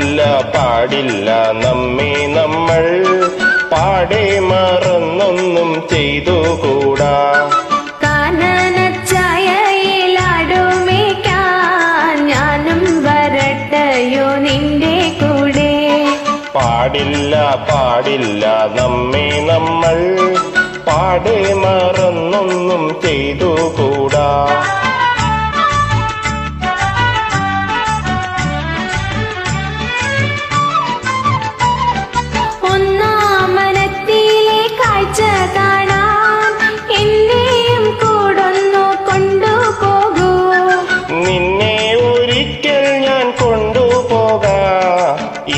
പാടില്ല പാടില്ല നമ്മെ നമ്മൾ പാടെ മറന്നൊന്നും ചെയ്തുകൂടാ. കാനനച്ചായയിലാടുമേക്കാൻ ഞാനും വരട്ടെയോ നിന്റെ കൂടെ. പാടില്ല പാടില്ല നമ്മെ നമ്മൾ പാടെ മറന്നൊന്നും ചെയ്തുകൂടാ.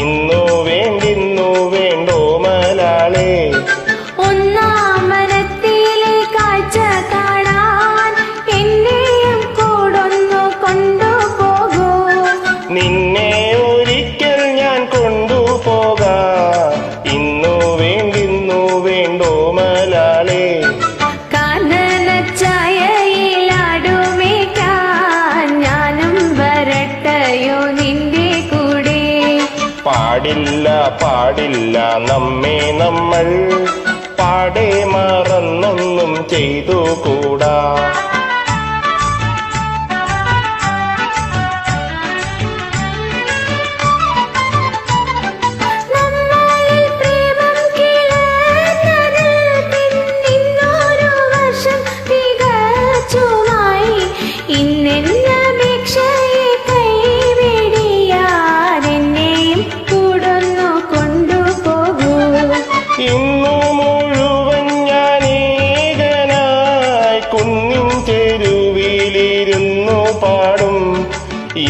ഇന്നു വേണ്ടിന്നു വേണ്ടോ മലാളെ. ഒന്നാമനത്തിലെ കാഴ്ച കാണാൻ എന്നെയും കൂടൊന്നു കൊണ്ടുപോകൂ. നിന്നെ ഒരിക്കൽ ഞാൻ കൊണ്ടുപോകാം. ഇന്നു വേണ്ടിന്നു വേണ്ടോ മലാളെ. കാനനച്ചായയിലാടുമേക്കാൻ ഞാനും വരട്ടെയോ നിന്റെ കൂടെ. പാടില്ല പാടില്ല നമ്മെ നമ്മൾ പാടെ മറന്നൊന്നും ചെയ്തുകൂടാ. ഇന്നു മുഴുവൻ ഞാൻ ഏകനായി കുന്നിൻ തെരുവിലിരുന്നു പാടും.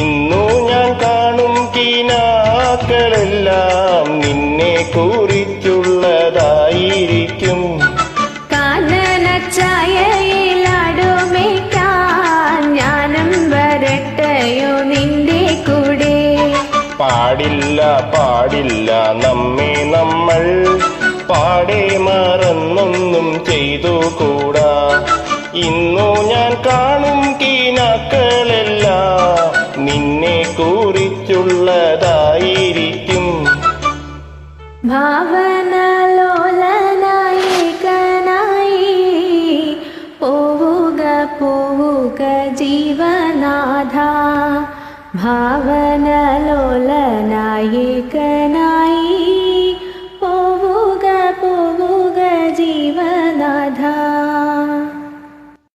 ഇന്നു ഞാൻ കാണും കിനാക്കളെല്ലാം നിന്നെ കുറിച്ചുള്ളതായിരിക്കും. കാനനച്ചായയിലാടുമേക്കാൻ ഞാനും വരട്ടെയോ നിന്റെ കൂടെ. പാടില്ല പാടില്ല നമ്മെ നമ്മൾ പാടെ മറന്നൊന്നും ചെയ്തുകൂടാ. ഇന്നു ഞാൻ കാണും കിനാക്കളെല്ലാം നിന്നെ കുറിച്ചുള്ളതായിരിക്കും. ഭാവനലോലനായികനായി പോവുക പോവുക ജീവനാഥ. ഭാവനലോലനായികനായി